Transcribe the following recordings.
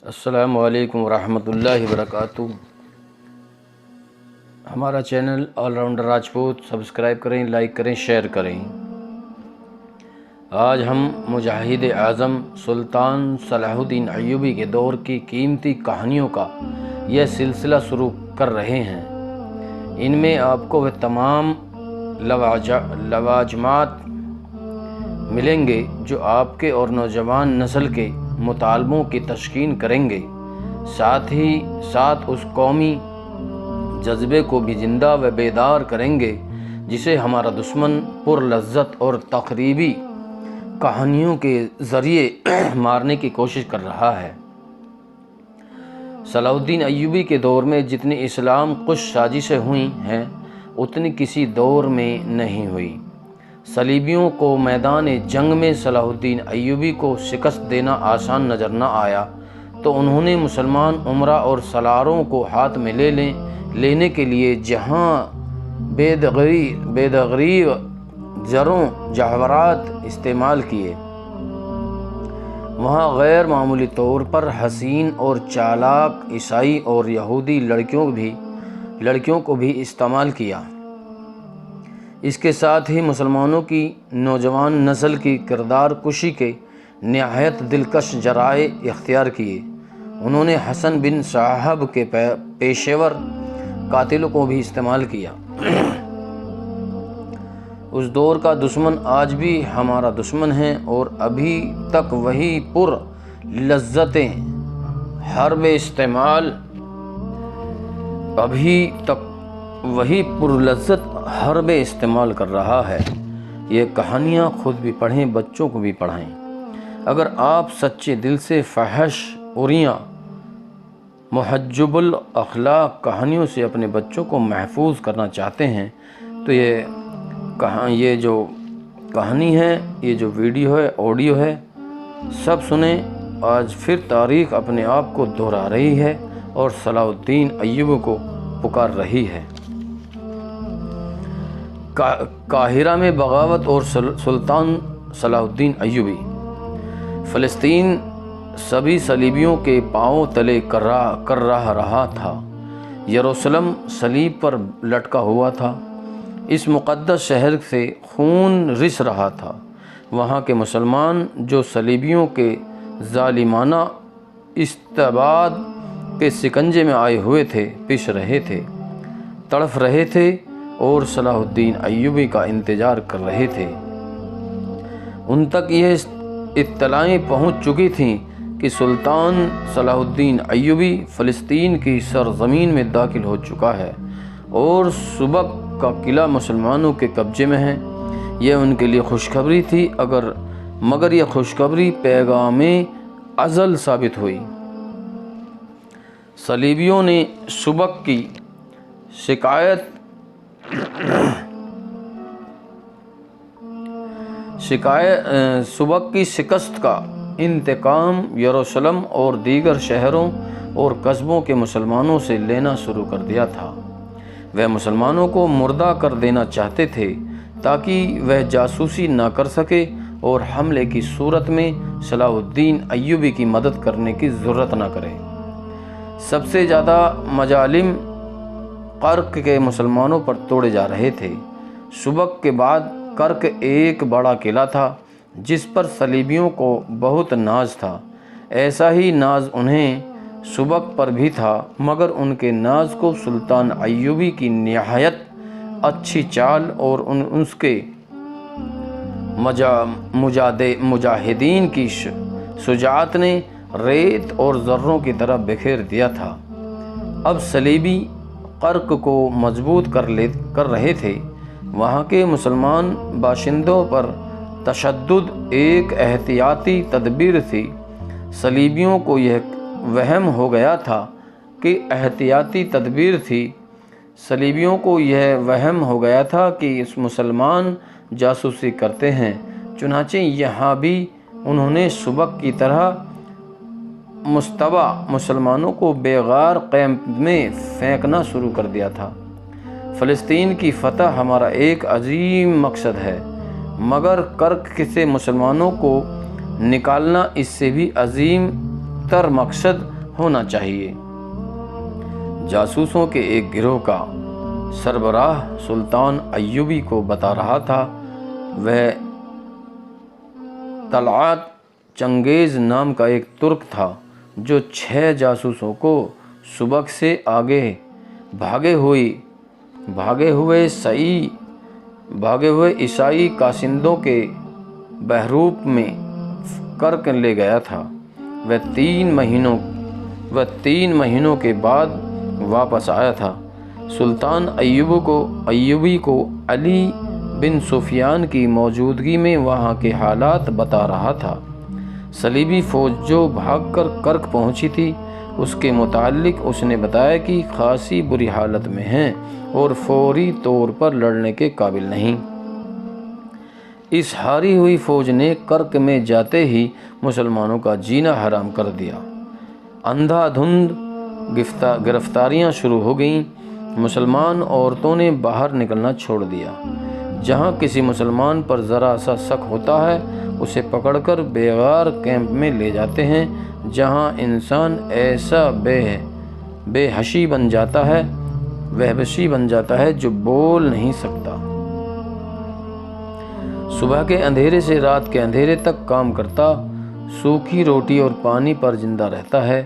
السلام علیکم ورحمۃ اللہ وبرکاتہ۔ ہمارا channel all rounder Rajput subscribe کریں، لائک کریں، شیئر کریں۔ آج ہم مجاہد اعظم سلطان صلاح الدین ایوبی کے دور کی قیمتی کہانیوں کا یہ سلسلہ شروع کر رہے ہیں۔ ان میں آپ کو وہ تمام لوازمات ملیں گے جو آپ کے اور نوجوان نسل کے مطالبوں کی تشکین کریں گے، ساتھ ہی ساتھ اس قومی جذبے کو بھی زندہ و بیدار کریں گے جسے ہمارا دشمن پر لذت اور تقریبی کہانیوں کے ذریعے مارنے کی کوشش کر رہا ہے۔ صلاح الدین ایوبی کے دور میں جتنی اسلام کش سازشیں ہوئی ہیں اتنی کسی دور میں نہیں ہوئی۔ صلیبیوں کو میدان جنگ میں صلاح الدین ایوبی کو شکست دینا آسان نظر نہ آیا تو انہوں نے مسلمان امراء اور سالاروں کو ہاتھ میں لینے کے لیے جہاں بےدغریغ زروں جواہرات استعمال کیے، وہاں غیر معمولی طور پر حسین اور چالاک عیسائی اور یہودی لڑکیوں کو بھی استعمال کیا۔ اس کے ساتھ ہی مسلمانوں کی نوجوان نسل کی کردار کشی کے نہایت دلکش ذرائع اختیار کیے۔ انہوں نے حسن بن صاحب کے پیشور قاتلوں کو بھی استعمال کیا۔ اس دور کا دشمن آج بھی ہمارا دشمن ہے اور ابھی تک وہی پر لذت حرب استعمال کر رہا ہے۔ یہ کہانیاں خود بھی پڑھیں، بچوں کو بھی پڑھائیں۔ اگر آپ سچے دل سے فحش اوریاں محجب الاخلاق کہانیوں سے اپنے بچوں کو محفوظ کرنا چاہتے ہیں تو یہ جو کہانی ہے، یہ جو ویڈیو ہے، آڈیو ہے، سب سنیں۔ آج پھر تاریخ اپنے آپ کو دہرا رہی ہے اور صلاح الدین ایوبی کو پکار رہی ہے۔ قاہرہ میں بغاوت اور سلطان صلاح الدین ایوبی۔ فلسطین سبھی صلیبیوں کے پاؤں تلے کر رہا تھا۔ یروشلم صلیب پر لٹکا ہوا تھا۔ اس مقدس شہر سے خون رس رہا تھا۔ وہاں کے مسلمان جو صلیبیوں کے ظالمانہ استبداد کے شکنجے میں آئے ہوئے تھے، پس رہے تھے، تڑپ رہے تھے اور صلاح الدین ایوبی کا انتظار کر رہے تھے۔ ان تک یہ اطلاعیں پہنچ چکی تھیں کہ سلطان صلاح الدین ایوبی فلسطین کی سرزمین میں داخل ہو چکا ہے اور سبق کا قلعہ مسلمانوں کے قبضے میں ہے۔ یہ ان کے لیے خوشخبری تھی، مگر یہ خوشخبری پیغام ازل ثابت ہوئی۔ صلیبیوں نے سبق کی شکست کا انتقام یروشلم اور دیگر شہروں اور قصبوں کے مسلمانوں سے لینا شروع کر دیا تھا۔ وہ مسلمانوں کو مردہ کر دینا چاہتے تھے تاکہ وہ جاسوسی نہ کر سکے اور حملے کی صورت میں صلاح الدین ایوبی کی مدد کرنے کی ضرورت نہ کرے۔ سب سے زیادہ مظالم کرک کے مسلمانوں پر توڑے جا رہے تھے۔ سبق کے بعد کرک ایک بڑا قلعہ تھا جس پر صلیبیوں کو بہت ناز تھا۔ ایسا ہی ناز انہیں سبق پر بھی تھا، مگر ان کے ناز کو سلطان ایوبی کی نہایت اچھی چال اور اس کے مجاہدین کی شجاعت نے ریت اور ذروں کی طرح بکھیر دیا تھا۔ اب صلیبی کرک کو مضبوط کر رہے تھے۔ وہاں کے مسلمان باشندوں پر تشدد ایک احتیاطی تدبیر تھی۔ صلیبیوں کو یہ وہم ہو گیا تھا کہ اس مسلمان جاسوسی کرتے ہیں، چنانچہ یہاں بھی انہوں نے سبق کی طرح مشتبہ مسلمانوں کو بیغار کیمپ میں پھینکنا شروع کر دیا تھا۔ فلسطین کی فتح ہمارا ایک عظیم مقصد ہے، مگر کرک سے مسلمانوں کو نکالنا اس سے بھی عظیم تر مقصد ہونا چاہیے۔ جاسوسوں کے ایک گروہ کا سربراہ سلطان ایوبی کو بتا رہا تھا۔ وہ طلعت چنگیز نام کا ایک ترک تھا جو 6 جاسوسوں کو سبک سے آگے بھاگے ہوئے عیسائی کاسندوں کے بحروپ میں کرک لے گیا تھا۔ وہ 3 مہینوں کے بعد واپس آیا تھا۔ سلطان ایوبی کو علی بن سفیان کی موجودگی میں وہاں کے حالات بتا رہا تھا۔ صلیبی فوج جو بھاگ کر کرک پہنچی تھی، اس کے متعلق اس نے بتایا کہ خاصی بری حالت میں ہیں اور فوری طور پر لڑنے کے قابل نہیں۔ اس ہاری ہوئی فوج نے کرک میں جاتے ہی مسلمانوں کا جینا حرام کر دیا۔ اندھا دھند گرفتاریاں شروع ہو گئیں۔ مسلمان عورتوں نے باہر نکلنا چھوڑ دیا۔ جہاں کسی مسلمان پر ذرا سا شک ہوتا ہے اسے پکڑ کر بیغار کیمپ میں لے جاتے ہیں، جہاں انسان ایسا بے حشی بن جاتا ہے جو بول نہیں سکتا۔ صبح کے اندھیرے سے رات کے اندھیرے تک کام کرتا، سوکھی روٹی اور پانی پر زندہ رہتا ہے۔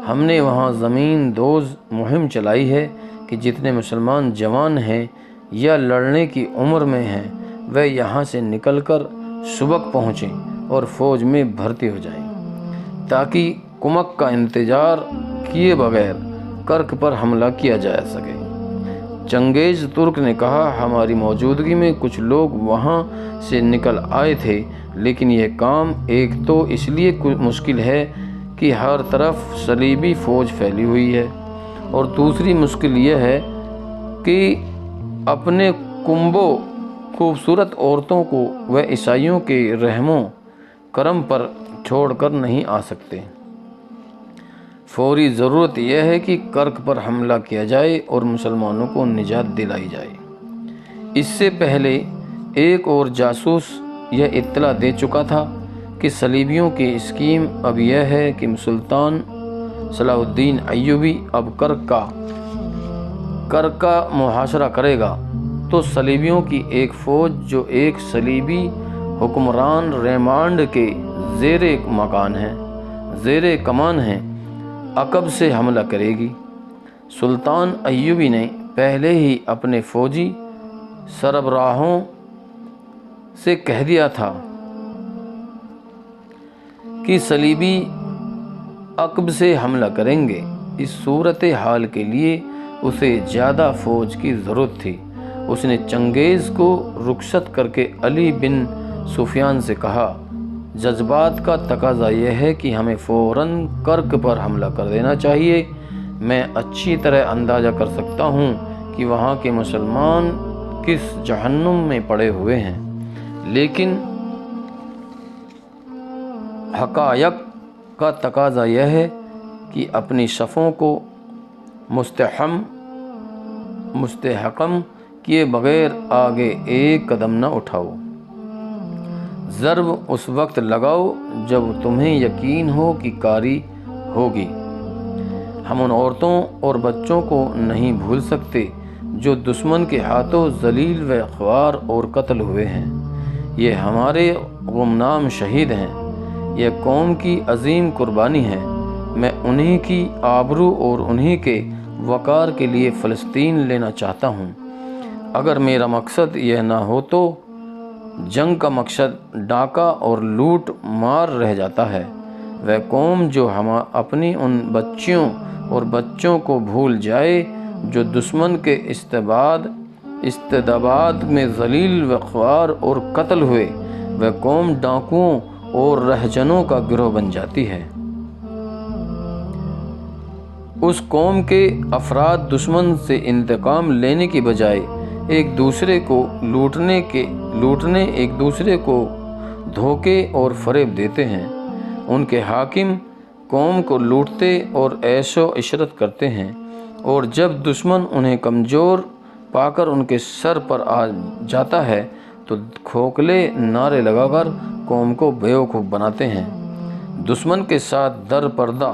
ہم نے وہاں زمین دوز مہم چلائی ہے کہ جتنے مسلمان جوان ہیں یا لڑنے کی عمر میں ہیں وہ یہاں سے نکل کر سبک پہنچیں اور فوج میں بھرتی ہو جائیں تاکہ کمک کا انتظار کیے بغیر کرک پر حملہ کیا جا سکے۔ چنگیز ترک نے کہا، ہماری موجودگی میں کچھ لوگ وہاں سے نکل آئے تھے، لیکن یہ کام ایک تو اس لیے مشکل ہے کہ ہر طرف صلیبی فوج پھیلی ہوئی ہے، اور دوسری مشکل یہ ہے کہ اپنے کنبوں خوبصورت عورتوں کو وہ عیسائیوں کے رحم و کرم پر چھوڑ کر نہیں آ سکتے۔ فوری ضرورت یہ ہے کہ کرک پر حملہ کیا جائے اور مسلمانوں کو نجات دلائی جائے۔ اس سے پہلے ایک اور جاسوس یہ اطلاع دے چکا تھا کہ صلیبیوں کی اسکیم اب یہ ہے کہ سلطان صلاح الدین ایوبی اب کرک کا محاصرہ کرے گا تو صلیبیوں کی ایک فوج جو ایک صلیبی حکمران ریمانڈ کے زیر کمان ہیں عقب سے حملہ کرے گی۔ سلطان ایوبی نے پہلے ہی اپنے فوجی سربراہوں سے کہہ دیا تھا کہ صلیبی عقب سے حملہ کریں گے۔ اس صورتحال کے لیے اسے زیادہ فوج کی ضرورت تھی۔ اس نے چنگیز کو رخصت کر کے علی بن سفیان سے کہا، جذبات کا تقاضا یہ ہے کہ ہمیں فوراً کرک پر حملہ کر دینا چاہیے۔ میں اچھی طرح اندازہ کر سکتا ہوں کہ وہاں کے مسلمان کس جہنم میں پڑے ہوئے ہیں، لیکن حقائق کا تقاضا یہ ہے کہ اپنی صفوں کو مستحکم کیے بغیر آگے ایک قدم نہ اٹھاؤ۔ ضرب اس وقت لگاؤ جب تمہیں یقین ہو کہ کاری ہوگی۔ ہم ان عورتوں اور بچوں کو نہیں بھول سکتے جو دشمن کے ہاتھوں ذلیل و خوار اور قتل ہوئے ہیں۔ یہ ہمارے غمنام شہید ہیں، یہ قوم کی عظیم قربانی ہے۔ میں انہی کی آبرو اور انہی کے وقار کے لیے فلسطین لینا چاہتا ہوں۔ اگر میرا مقصد یہ نہ ہو تو جنگ کا مقصد ڈاکہ اور لوٹ مار رہ جاتا ہے۔ وہ قوم جو اپنی ان بچوں کو بھول جائے جو دشمن کے استبداد میں ذلیل و خوار اور قتل ہوئے، وہ قوم ڈاکوؤں اور رہزنوں کا گروہ بن جاتی ہے۔ اس قوم کے افراد دشمن سے انتقام لینے کی بجائے ایک دوسرے کو لوٹنے ایک دوسرے کو دھوکے اور فریب دیتے ہیں۔ ان کے حاکم قوم کو لوٹتے اور عیش و عشرت کرتے ہیں، اور جب دشمن انہیں کمزور پا کر ان کے سر پر آ جاتا ہے تو کھوکھلے نعرے لگا کر قوم کو بیوقوف بناتے ہیں۔ دشمن کے ساتھ در پردہ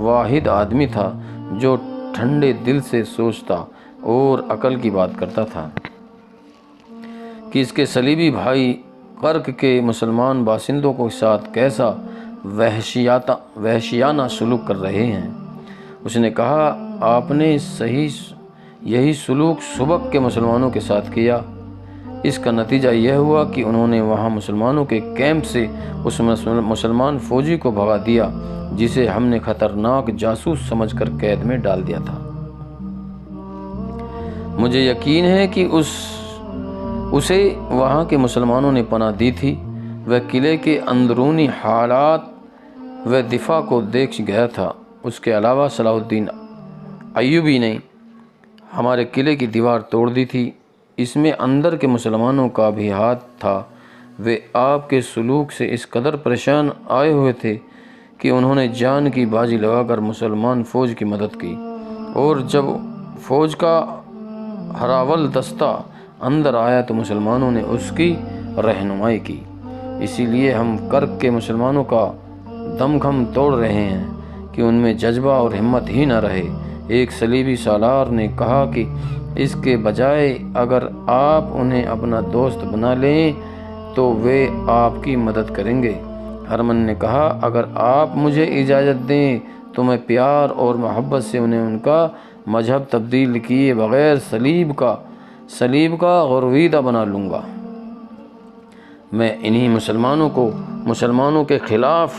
واحد آدمی تھا جو ٹھنڈے دل سے سوچتا اور عقل کی بات کرتا تھا کہ اس کے صلیبی بھائی قرق کے مسلمان باشندوں کے ساتھ کیسا وحشیانہ سلوک کر رہے ہیں۔ اس نے کہا، آپ نے یہی سلوک سبق کے مسلمانوں کے ساتھ کیا۔ اس کا نتیجہ یہ ہوا کہ انہوں نے وہاں مسلمانوں کے کیمپ سے اس مسلمان فوجی کو بھگا دیا جسے ہم نے خطرناک جاسوس سمجھ کر قید میں ڈال دیا تھا۔ مجھے یقین ہے کہ اسے وہاں کے مسلمانوں نے پناہ دی تھی۔ وہ قلعے کے اندرونی حالات و دفاع کو دیکھ گیا تھا۔ اس کے علاوہ صلاح الدین ایوبی نے ہمارے قلعے کی دیوار توڑ دی تھی۔ اس میں اندر کے مسلمانوں کا بھی ہاتھ تھا۔ وہ آپ کے سلوک سے اس قدر پریشان آئے ہوئے تھے کہ انہوں نے جان کی بازی لگا کر مسلمان فوج کی مدد کی، اور جب فوج کا ہراول دستہ اندر آیا تو مسلمانوں نے اس کی رہنمائی کی۔ اسی لیے ہم قرق کے مسلمانوں کا دم خم توڑ رہے ہیں کہ ان میں جذبہ اور ہمت ہی نہ رہے۔ ایک صلیبی سالار نے کہا کہ اس کے بجائے اگر آپ انہیں اپنا دوست بنا لیں تو وہ آپ کی مدد کریں گے۔ ہرمن نے کہا، اگر آپ مجھے اجازت دیں تو میں پیار اور محبت سے انہیں ان کا مذہب تبدیل کیے بغیر صلیب کا غرویدہ بنا لوں گا۔ میں انہی مسلمانوں کے خلاف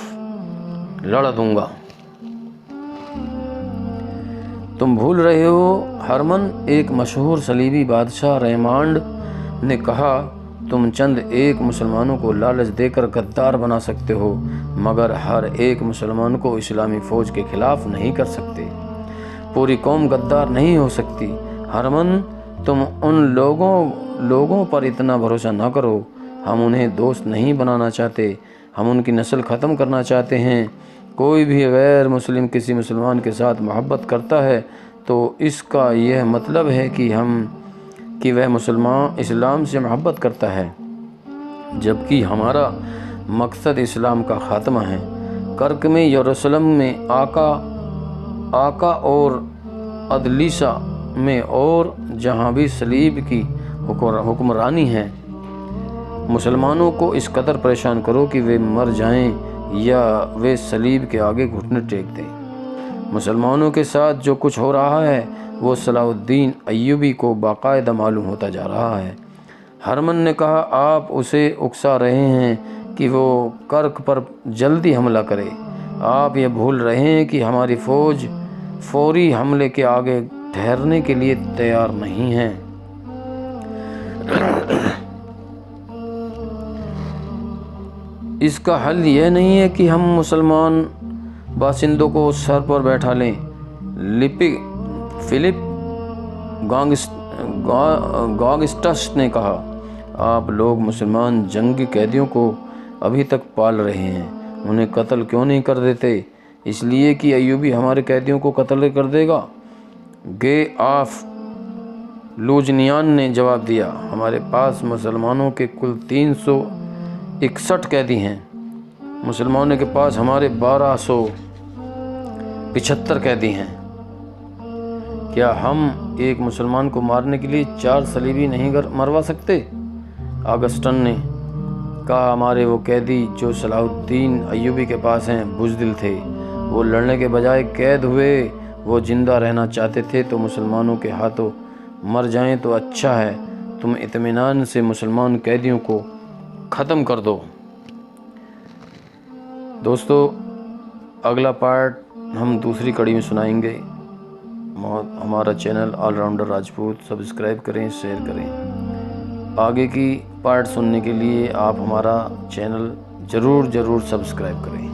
لڑ دوں گا۔ تم بھول رہے ہو ہرمن، ایک مشہور صلیبی بادشاہ ریمانڈ نے کہا، تم چند ایک مسلمانوں کو لالچ دے کر غدار بنا سکتے ہو مگر ہر ایک مسلمان کو اسلامی فوج کے خلاف نہیں کر سکتے۔ پوری قوم غدار نہیں ہو سکتی۔ ہرمن، تم ان لوگوں پر اتنا بھروسہ نہ کرو۔ ہم انہیں دوست نہیں بنانا چاہتے، ہم ان کی نسل ختم کرنا چاہتے ہیں۔ کوئی بھی غیر مسلم کسی مسلمان کے ساتھ محبت کرتا ہے تو اس کا یہ مطلب ہے کہ وہ مسلمان اسلام سے محبت کرتا ہے، جبکہ ہمارا مقصد اسلام کا خاتمہ ہے۔ قرق میں، یروشلم میں، آقا اور عدلیسا میں اور جہاں بھی صلیب کی حکمرانی ہے، مسلمانوں کو اس قدر پریشان کرو کہ وہ مر جائیں یا وہ صلیب کے آگے گھٹنے ٹیک دیں۔ مسلمانوں کے ساتھ جو کچھ ہو رہا ہے وہ صلاح الدین ایوبی کو باقاعدہ معلوم ہوتا جا رہا ہے۔ ہرمن نے کہا، آپ اسے اکسا رہے ہیں کہ وہ قرق پر جلدی حملہ کرے۔ آپ یہ بھول رہے ہیں کہ ہماری فوج فوری حملے کے آگے ٹھہرنے کے لیے تیار نہیں ہے۔ اس کا حل یہ نہیں ہے کہ ہم مسلمان باشندوں کو سر پر بیٹھا لیں۔ فلپ گانگسٹس نے کہا، آپ لوگ مسلمان جنگی قیدیوں کو ابھی تک پال رہے ہیں، انہیں قتل کیوں نہیں کر دیتے؟ اس لیے کہ ایوبی ہمارے قیدیوں کو قتل کر دے گا۔ گے آف لوجنیان نے جواب دیا، ہمارے پاس مسلمانوں کے کل 361 قیدی ہیں، مسلمانوں کے پاس ہمارے 1275 قیدی ہیں۔ کیا ہم ایک مسلمان کو مارنے کے لیے 4 صلیبی نہیں مروا سکتے؟ آگسٹن نے کہا، ہمارے وہ قیدی جو صلاح الدین ایوبی کے پاس ہیں بزدل تھے، وہ لڑنے کے بجائے قید ہوئے، وہ زندہ رہنا چاہتے تھے تو مسلمانوں کے ہاتھوں مر جائیں تو اچھا ہے۔ تم اطمینان سے مسلمان قیدیوں کو ختم کر دو۔ دوستو، اگلا پارٹ ہم دوسری کڑی میں سنائیں گے۔ ہمارا channel all rounder Rajput subscribe کریں، شیئر کریں۔ آگے کی پارٹ سننے کے لیے آپ ہمارا چینل ضرور سبسکرائب کریں۔